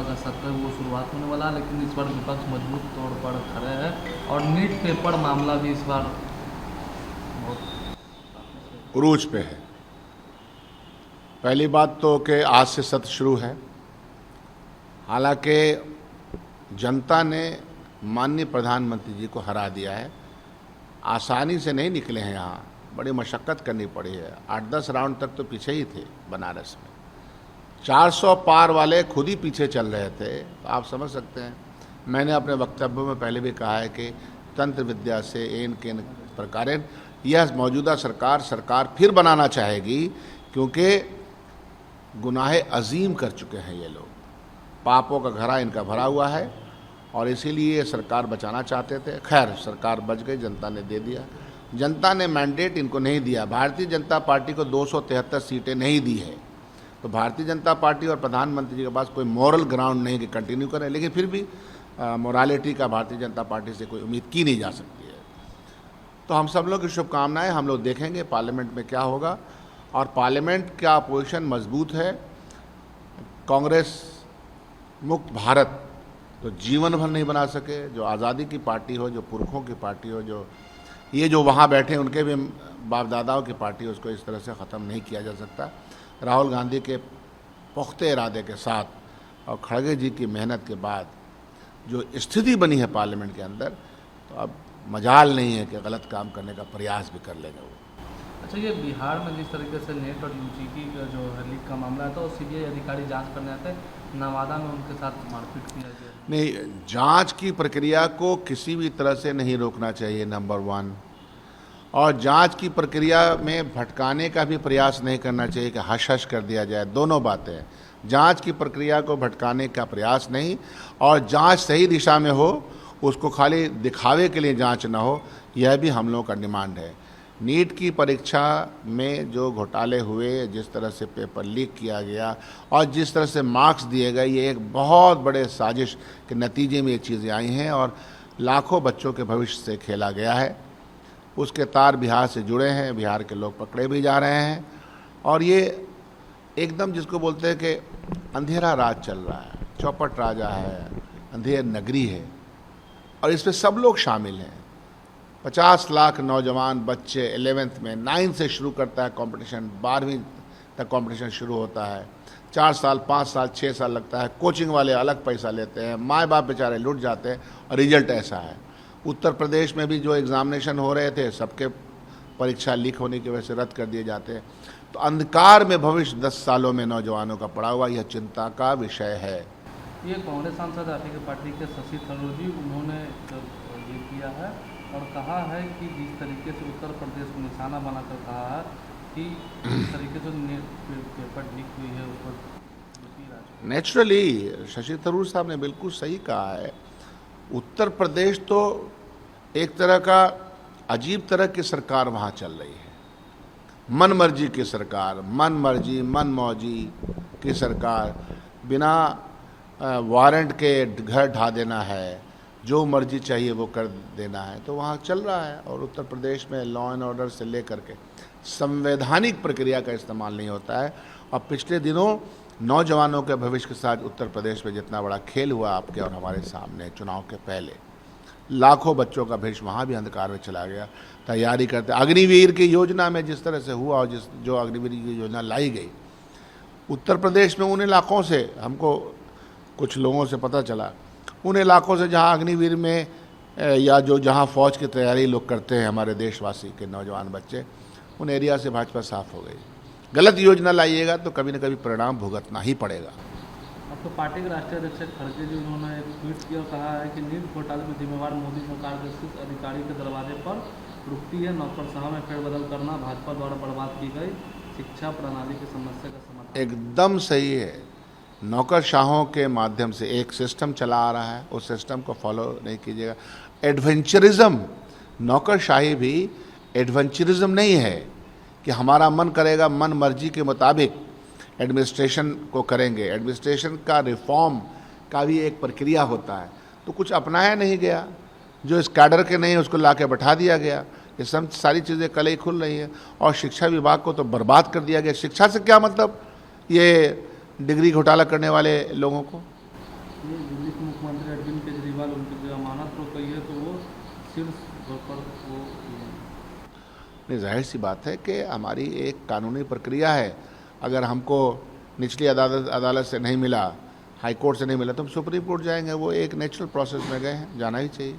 का सत्र वो शुरुआत होने वाला है, लेकिन इस बार विपक्ष मजबूत तौर पर खड़े है और नीट पेपर मामला भी इस बार बहुत उरूज पे है। पहली बात तो कि आज से सत्र शुरू है। हालांकि जनता ने माननीय प्रधानमंत्री जी को हरा दिया है, आसानी से नहीं निकले हैं। यहाँ बड़ी मशक्क़त करनी पड़ी है। 8-10 राउंड तक तो पीछे ही थे बनारस में। 400 पार वाले खुद ही पीछे चल रहे थे। तो आप समझ सकते हैं। मैंने अपने वक्तव्य में पहले भी कहा है कि तंत्र विद्या से एन के प्रकार यह मौजूदा सरकार फिर बनाना चाहेगी, क्योंकि गुनाह अजीम कर चुके हैं ये लोग। पापों का घड़ा इनका भरा हुआ है और इसीलिए ये सरकार बचाना चाहते थे। खैर, सरकार बच गई, जनता ने दे दिया। जनता ने मैंडेट इनको नहीं दिया। भारतीय जनता पार्टी को 273 सीटें नहीं दी है, तो भारतीय जनता पार्टी और प्रधानमंत्री जी के पास कोई मॉरल ग्राउंड नहीं कि कंटिन्यू करें। लेकिन फिर भी मोरालिटी का भारतीय जनता पार्टी से कोई उम्मीद की नहीं जा सकती है। तो हम सब लोग की शुभकामनाएं। हम लोग देखेंगे पार्लियामेंट में क्या होगा, और पार्लियामेंट का अपोजिशन मजबूत है। कांग्रेस मुक्त भारत तो जीवन भर नहीं बना सके। जो आज़ादी की पार्टी हो, जो पुरखों की पार्टी हो, जो वहाँ बैठे उनके भी बाप दादाओं की पार्टी, उसको इस तरह से ख़त्म नहीं किया जा सकता। राहुल गांधी के पुख्ते इरादे के साथ और खड़गे जी की मेहनत के बाद जो स्थिति बनी है पार्लियामेंट के अंदर, तो अब मजाल नहीं है कि गलत काम करने का प्रयास भी कर लेंगे वो। अच्छा, ये बिहार में जिस तरीके से नेट और यूजीसी का जो लीक का मामला है, तो सीबीआई अधिकारी जांच करने आते हैं, नवादा में उनके साथ मारपीट किया गया। नहीं, जांच की प्रक्रिया को किसी भी तरह से नहीं रोकना चाहिए, नंबर 1। और जांच की प्रक्रिया में भटकाने का भी प्रयास नहीं करना चाहिए कि हश हश कर दिया जाए। दोनों बातें। जांच की प्रक्रिया को भटकाने का प्रयास नहीं, और जांच सही दिशा में हो, उसको खाली दिखावे के लिए जांच ना हो, यह भी हम लोगों का डिमांड है। नीट की परीक्षा में जो घोटाले हुए, जिस तरह से पेपर लीक किया गया और जिस तरह से मार्क्स दिए गए, ये एक बहुत बड़े साजिश के नतीजे में ये चीज़ें आई हैं और लाखों बच्चों के भविष्य से खेला गया है। उसके तार बिहार से जुड़े हैं, बिहार के लोग पकड़े भी जा रहे हैं, और ये एकदम जिसको बोलते हैं कि अंधेरा राज चल रहा है, चौपट राजा है, अंधेर नगरी है, और इसमें सब लोग शामिल हैं। 50 लाख नौजवान बच्चे 11th में 9 से शुरू करता है कंपटीशन, 12वीं तक कंपटीशन शुरू होता है। 4 साल, 5 साल, 6 साल लगता है। कोचिंग वाले अलग पैसा लेते हैं, माँ बाप बेचारे लुट जाते हैं, और रिजल्ट ऐसा है। उत्तर प्रदेश में भी जो एग्जामिनेशन हो रहे थे, सबके परीक्षा लीक होने की वजह से रद्द कर दिए जाते हैं। तो अंधकार में भविष्य 10 सालों में नौजवानों का पड़ा हुआ, यह चिंता का विषय है। ये कांग्रेस सांसद आपकी पार्टी के शशि थरूर जी, उन्होंने ये किया है और कहा है कि जिस तरीके से उत्तर प्रदेश को निशाना बनाकर कहा है कि जिस तरीके से पेपर लीक हुई है उस पर नेचुरली शशि थरूर साहब ने बिल्कुल सही कहा है। उत्तर प्रदेश तो एक तरह का अजीब तरह की सरकार वहाँ चल रही है। मन मर्जी की सरकार, मन मर्जी, मन मौजी की सरकार, बिना वारंट के घर ढा देना है, जो मर्जी चाहिए वो कर देना है, तो वहाँ चल रहा है। और उत्तर प्रदेश में लॉ एंड ऑर्डर से लेकर के संवैधानिक प्रक्रिया का इस्तेमाल नहीं होता है। और पिछले दिनों नौजवानों के भविष्य के साथ उत्तर प्रदेश में जितना बड़ा खेल हुआ आपके और हमारे सामने चुनाव के पहले, लाखों बच्चों का भविष्य वहाँ भी अंधकार में चला गया। तैयारी करते अग्निवीर की योजना में जिस तरह से हुआ, और जो अग्निवीर की योजना लाई गई उत्तर प्रदेश में, उन इलाकों से हमको कुछ लोगों से पता चला, उन इलाकों से जहाँ अग्निवीर में या जहाँ फौज की तैयारी लोग करते हैं हमारे देशवासी के नौजवान बच्चे, उन एरिया से भाजपा साफ हो गई। गलत योजना लाइएगा तो कभी न कभी परिणाम भुगतना ही पड़ेगा। अब तो पार्टी के राष्ट्रीय अध्यक्ष खड़गे जी, उन्होंने एक ट्वीट किया और कहा है कि नीट घोटाले में जिम्मेवार मोदी सरकार के शीर्ष अधिकारी के दरवाजे पर रुकती है। नौकरशाह में फेरबदल करना भाजपा द्वारा बर्बाद की गई शिक्षा प्रणाली की समस्या का समाधान। एकदम सही है। नौकरशाहों के माध्यम से एक सिस्टम चला आ रहा है, उस सिस्टम को फॉलो नहीं कीजिएगा। एडवेंचरिज्म, नौकरशाही भी एडवेंचरिज्म नहीं है कि हमारा मन करेगा मन मर्जी के मुताबिक एडमिनिस्ट्रेशन को करेंगे। एडमिनिस्ट्रेशन का रिफॉर्म का भी एक प्रक्रिया होता है, तो कुछ अपनाया नहीं गया। जो इस कैडर के नहीं उसको ला के बैठा दिया गया। ये सब सारी चीज़ें कल ही खुल रही हैं, और शिक्षा विभाग को तो बर्बाद कर दिया गया। शिक्षा से क्या मतलब ये डिग्री घोटाला करने वाले लोगों को। ये दिल्ली के मुख्यमंत्री अरविंद केजरीवाल उनकी जो अमानत रोक गई है तो वो शीर्ष पर वो नहीं, जाहिर सी बात है कि हमारी एक कानूनी प्रक्रिया है। अगर हमको निचली अदालत से नहीं मिला, हाई कोर्ट से नहीं मिला, तो हम सुप्रीम कोर्ट जाएंगे। वो एक नेचुरल प्रोसेस में गए हैं, जाना ही चाहिए।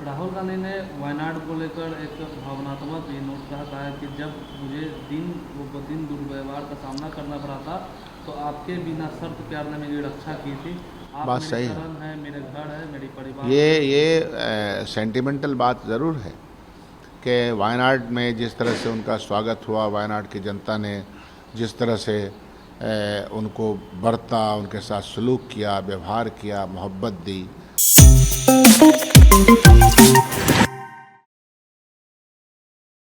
राहुल गांधी ने वायनाड को लेकर एक भावनात्मक नोट कहा है कि जब मुझे दिन दुर्व्यवहार का सामना करना पड़ा था तो आपके बिना शर्त प्यार ने मेरी रक्षा की थी। आप बात मेरे सही है। शरण है, मेरे घर है, मेरी परिवार। ये सेंटिमेंटल बात ज़रूर है कि वायनाड में जिस तरह से उनका स्वागत हुआ, वायनाड की जनता ने जिस तरह से उनको बरता, उनके साथ सलूक किया, व्यवहार किया, मोहब्बत दी।